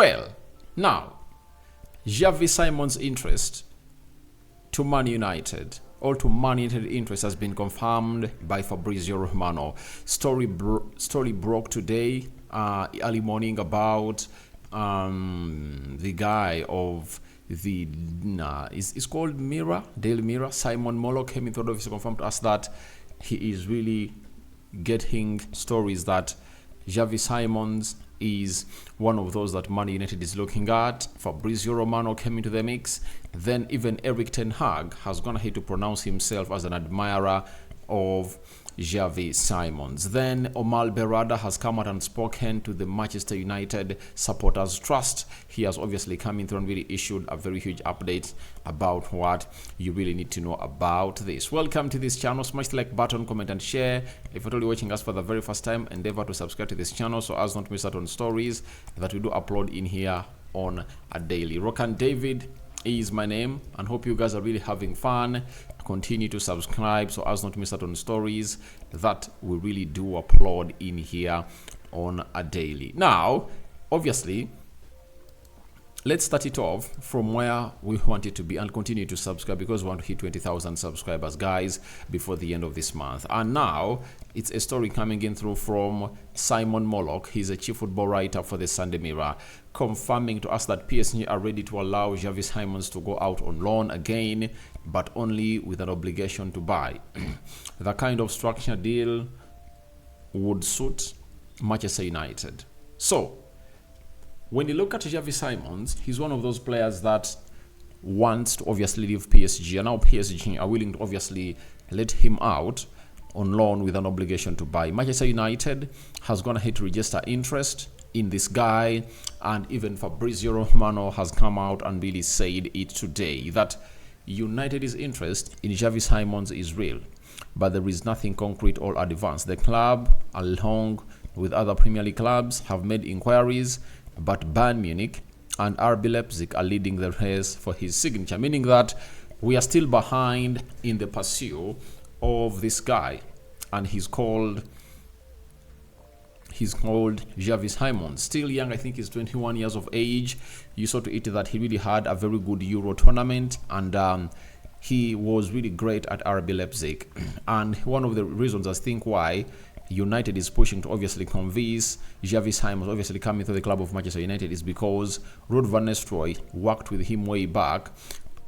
Well, now, Xavi Simon's interest to Man United or to Man United interest has been confirmed by Fabrizio Romano. Story broke today, early morning, about the guy of the it's called Mirror, Daily Mirror. Simon Molo came in to obviously confirm to us that he is really getting stories that Xavi Simons is one of those that Man United is looking at. Fabrizio Romano came into the mix. Then even Eric Ten Hag has gone ahead to pronounce himself as an admirer of Xavi Simons. Then Omar Berrada has come out and spoken to the Manchester United Supporters Trust. He has obviously come in through and really issued a very huge update about what you really need to know about this. Welcome to this channel. Smash the like button, comment and share. If you're only watching us for the very first time, endeavor to subscribe to this channel so as not to miss out on stories that we do upload in here on a daily. Rokan David is my name, and hope you guys are really having fun. Continue to subscribe so as not to miss out on stories that we really do upload in here on a daily. Now, obviously, let's start it off from where we want it to be and continue to subscribe because we want to hit 20,000 subscribers, guys, before the end of this month. And now it's a story coming in through from Simon Moloch. He's a chief football writer for the Sunday Mirror, confirming to us that PSG are ready to allow Xavi Simons to go out on loan again, but only with an obligation to buy. The kind of structure deal would suit Manchester United. So, when you look at Xavi Simons, he's one of those players that wants to obviously leave PSG, and now PSG are willing to obviously let him out on loan with an obligation to buy. Manchester United has gone ahead to register interest in this guy, and even Fabrizio Romano has come out and really said it today that United's interest in Xavi Simons is real, but there is nothing concrete or advanced. The club, along with other Premier League clubs, have made inquiries, but Bayern Munich and RB Leipzig are leading the race for his signature, meaning that we are still behind in the pursuit of this guy, and he's called Xavi Simons. Still young, I think he's 21 years of age. You saw to it that he really had a very good Euro tournament, and he was really great at RB Leipzig. And one of the reasons I think why United is pushing to obviously convince Xavi Simons obviously coming to the club of Manchester United is because Ruud van Nistelrooy worked with him way back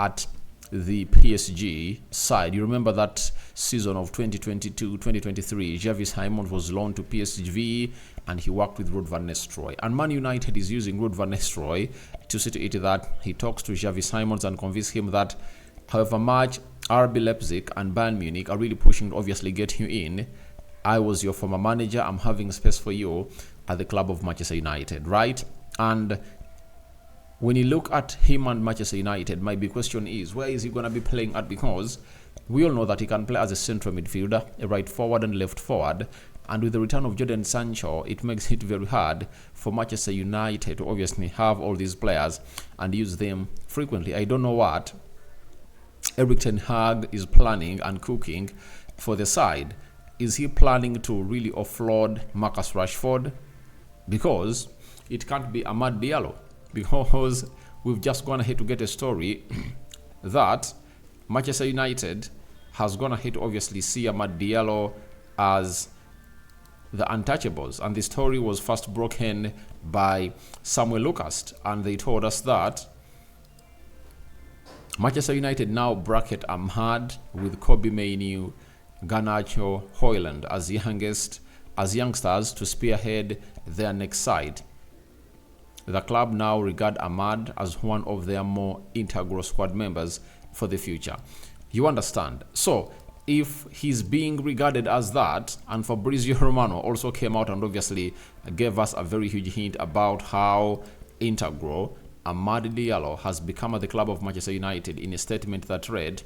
at the PSG side. You remember that season of 2022-2023, Xavi Simons was loaned to PSG and he worked with Ruud van Nistelrooy. And Man United is using Ruud van Nistelrooy to see to it that he talks to Xavi Simons and convince him that however much RB Leipzig and Bayern Munich are really pushing to obviously get you in, I was your former manager, I'm having space for you at the club of Manchester United, right? And when you look at him and Manchester United, my big question is, where is he going to be playing at? Because we all know that he can play as a central midfielder, a right forward and left forward. And with the return of Jadon Sancho, it makes it very hard for Manchester United to obviously have all these players and use them frequently. I don't know what Eric Ten Hag is planning and cooking for the side. Is he planning to really offload Marcus Rashford? Because it can't be Amad Diallo. Because we've just gone ahead to get a story that Manchester United has gone ahead to obviously see Amad Diallo as the untouchables. And the story was first broken by Samuel Lucas. And they told us that Manchester United now bracket Amad with Kobe Mainoo, Garnacho, Højlund as youngsters to spearhead their next side. The club now regard Amad as one of their more integral squad members for the future. You understand? So, if he's being regarded as that, and Fabrizio Romano also came out and obviously gave us a very huge hint about how integral Amad Diallo has become at the club of Manchester United in a statement that read,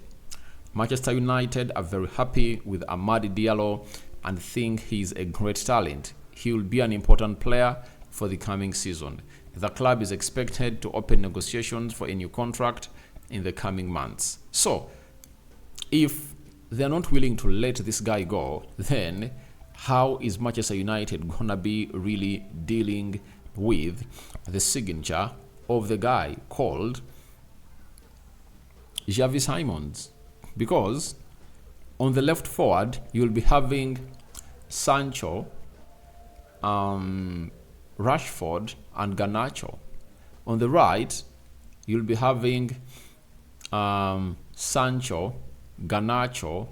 Manchester United are very happy with Amad Diallo and think he's a great talent. He will be an important player for the coming season. The club is expected to open negotiations for a new contract in the coming months. So, if they're not willing to let this guy go, then how is Manchester United gonna be really dealing with the signature of the guy called Xavi Simons, because on the left forward you'll be having Sancho, Rashford, and Garnacho. On the right you'll be having Sancho, Garnacho,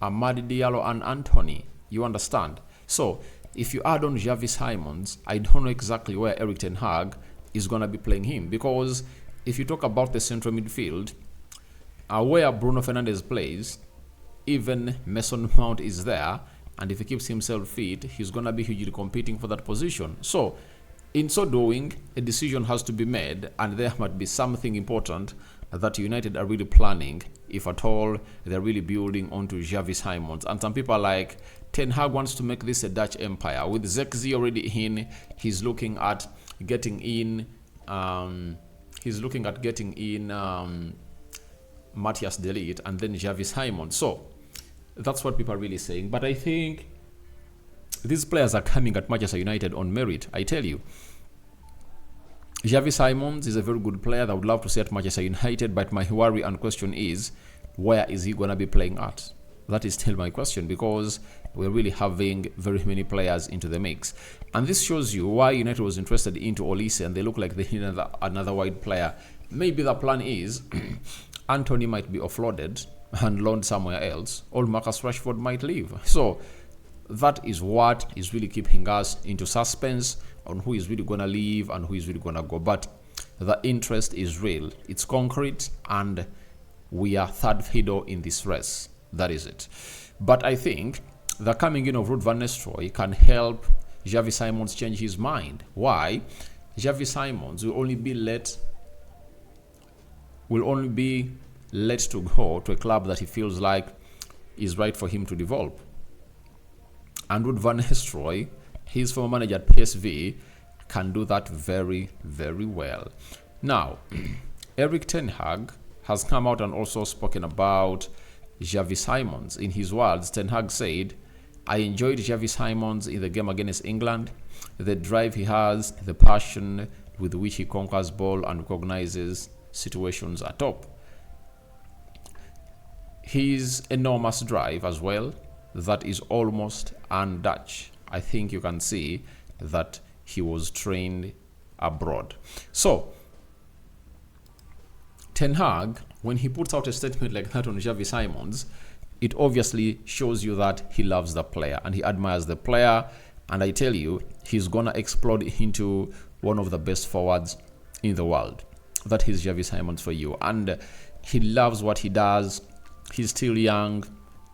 Amadi Diallo, and Anthony. You understand? So if you add on Xavi Simons, I don't know exactly where Erik ten Hag is going to be playing him, because if you talk about the central midfield, where Bruno Fernandes plays, even Mason Mount is there, and if he keeps himself fit, he's going to be hugely competing for that position. So in so doing, a decision has to be made, and there might be something important that United are really planning, if at all they're really building onto Xavi Simons. And some people are like, Ten Hag wants to make this a Dutch empire. With Zexi already in, he's looking at getting in Matthias de Ligt and then Xavi Simons. So that's what people are really saying. But I think these players are coming at Manchester United on merit. I tell you, Xavi Simons is a very good player that I would love to see at Manchester United, but my worry and question is, where is he going to be playing at? That is still my question, because we're really having very many players into the mix. And this shows you why United was interested into Olise, and they look like they need another wide player. Maybe the plan is Anthony might be offloaded and loaned somewhere else, or Marcus Rashford might leave. So that is what is really keeping us into suspense on who is really going to leave and who is really going to go. But the interest is real. It's concrete, and we are third fiddle in this race. That is it. But I think the coming in of Ruud van Nistelrooy can help Xavi Simons change his mind. Why? Xavi Simons will only be let to go to a club that he feels like is right for him to develop. And Ruud van Nistelrooy, his former manager at PSV, can do that very, very well. Now, Erik ten Hag has come out and also spoken about Xavi Simons. In his words, Ten Hag said, I enjoyed Xavi Simons in the game against England. The drive he has, the passion with which he conquers ball and recognizes situations are top. His enormous drive as well, that is almost un-Dutch. I think you can see that he was trained abroad. So, Ten Hag, when he puts out a statement like that on Xavi Simons, it obviously shows you that he loves the player and he admires the player. And I tell you, he's going to explode into one of the best forwards in the world. That is Xavi Simons for you. And he loves what he does. He's still young.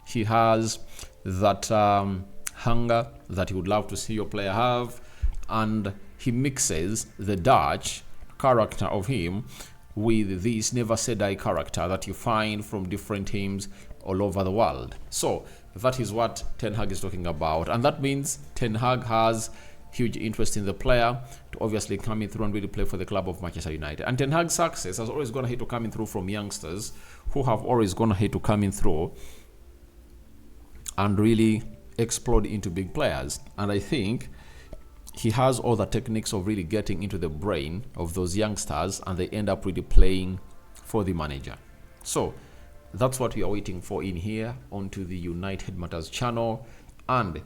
He has that hunger that you would love to see your player have, and he mixes the Dutch character of him with this never say die character that you find from different teams all over the world. So that is what Ten Hag is talking about, and that means Ten Hag has huge interest in the player to obviously come in through and really play for the club of Manchester United. And Ten Hag's success has always gone ahead to come in through from youngsters who have always gone ahead to come in through and really explode into big players. And I think he has all the techniques of really getting into the brain of those youngsters, and they end up really playing for the manager. So that's what we are waiting for in here onto the United Matters channel, and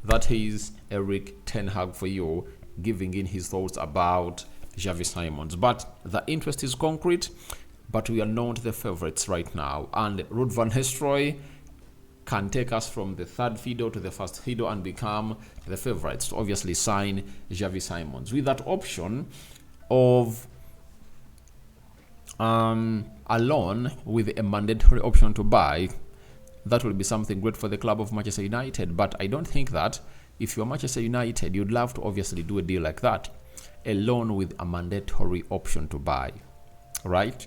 that is Erik ten Hag for you, giving in his thoughts about Xavi Simons. But the interest is concrete, but we are not the favorites right now, and Ruud van Nistelrooy can take us from the third fiddle to the first fiddle and become the favorites to obviously sign Xavi Simons, with that option of a loan with a mandatory option to buy. That will be something great for the club of Manchester United. But I don't think that if you're Manchester United, you'd love to obviously do a deal like that, a loan with a mandatory option to buy, right?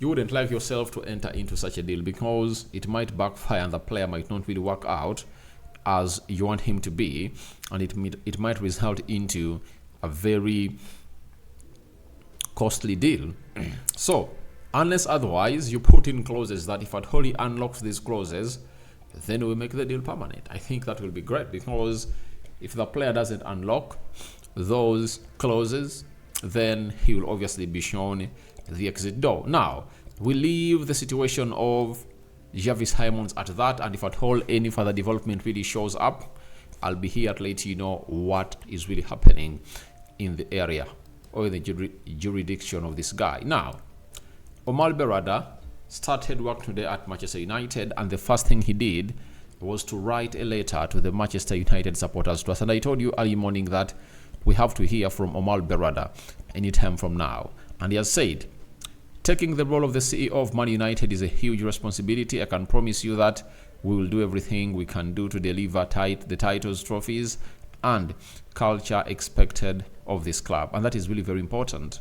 You wouldn't like yourself to enter into such a deal, because it might backfire and the player might not really work out as you want him to be, and it might result into a very costly deal. So unless otherwise you put in clauses that if at all he unlocks these clauses, then we make the deal permanent. I think that will be great, because if the player doesn't unlock those clauses, then he will obviously be shown the exit door. Now, we leave the situation of Xavi Simons at that, and if at all any further development really shows up, I'll be here to let you know what is really happening in the area or the jurisdiction of this guy. Now, Omar Berrada started work today at Manchester United, and the first thing he did was to write a letter to the Manchester United supporters trust. And I told you early morning that we have to hear from Omar Berrada anytime from now. And he has said, taking the role of the CEO of Man United is a huge responsibility. I can promise you that we will do everything we can do to deliver the titles, trophies, and culture expected of this club. And that is really very important.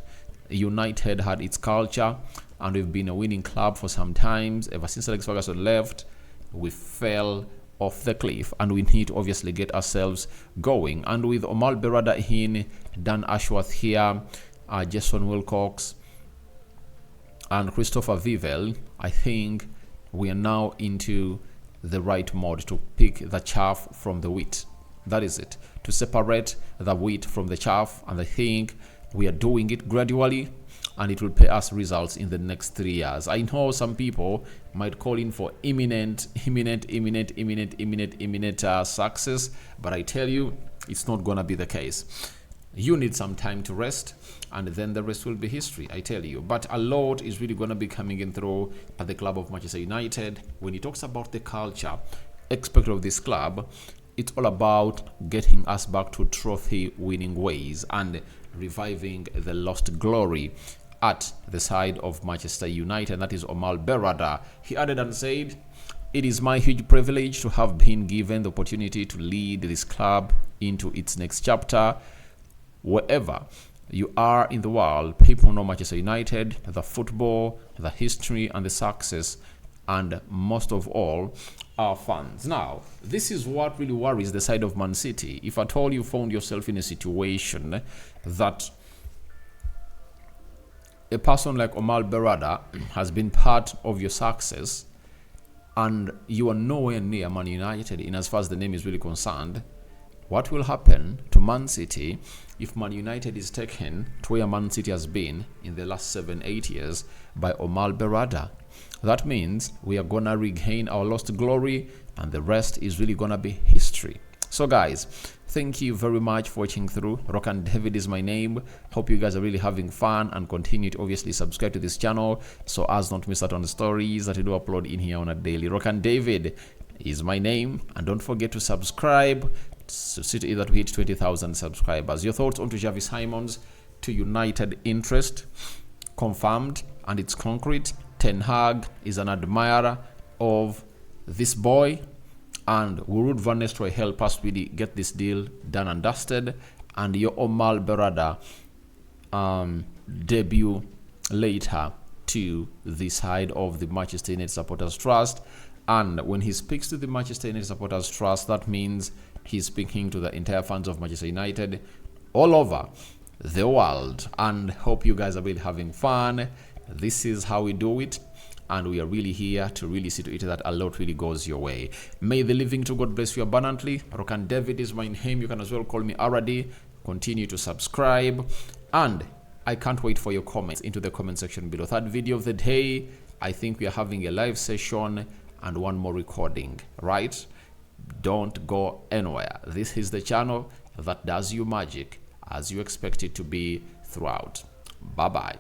United had its culture, and we've been a winning club for some times. Ever since Alex Ferguson left, we fell off the cliff, and we need to obviously get ourselves going. And with Omar Berrada in, Dan Ashworth here, Jason Wilcox, and Christopher Vivel, I think we are now into the right mode to pick the chaff from the wheat. That is it, to separate the wheat from the chaff, and I think we are doing it gradually, and it will pay us results in the next 3 years. I know some people might call in for imminent success, but I tell you, it's not gonna be the case. You need some time to rest, and then the rest will be history, I tell you. But a lot is really gonna be coming in through at the club of Manchester United. When he talks about the culture expected of this club, it's all about getting us back to trophy winning ways and reviving the lost glory at the side of Manchester United. That is Omar Berrada. He added and said, it is my huge privilege to have been given the opportunity to lead this club into its next chapter. Wherever you are in the world, people know Manchester United, the football, the history, and the success, and most of all, our fans. Now, this is what really worries the side of Man City. If at all you found yourself in a situation that a person like Omar Berrada has been part of your success, and you are nowhere near Man United in as far as the name is really concerned, what will happen to Man City if Man United is taken to where Man City has been in the last 7-8 years by Omar Berrada? That means we are gonna regain our lost glory, and the rest is really gonna be history. So guys, thank you very much for watching through. Rock and David is my name. Hope you guys are really having fun, and continue to obviously subscribe to this channel so as not to miss out on the stories that I do upload in here on a daily. Rock and David is my name, and don't forget to subscribe to either to hit 20,000 subscribers. Your thoughts on Xavi Simons to United interest confirmed, and it's concrete. Ten Hag is an admirer of this boy, and Wood Van Nistelrooy help us really get this deal done and dusted, and your Omar Berrada debut later to the side of the Manchester United Supporters Trust. And when he speaks to the Manchester United Supporters Trust, that means he's speaking to the entire fans of Manchester United all over the world. And hope you guys are really having fun. This is how we do it, and we are really here to really see to it that a lot really goes your way. May the living to God bless you abundantly. Rokan David is my name. You can as well call me Aradi. Continue to subscribe, and I can't wait for your comments into the comment section below. Third video of the day, I think we are having a live session and one more recording, right? Don't go anywhere. This is the channel that does you magic as you expect it to be throughout. Bye bye.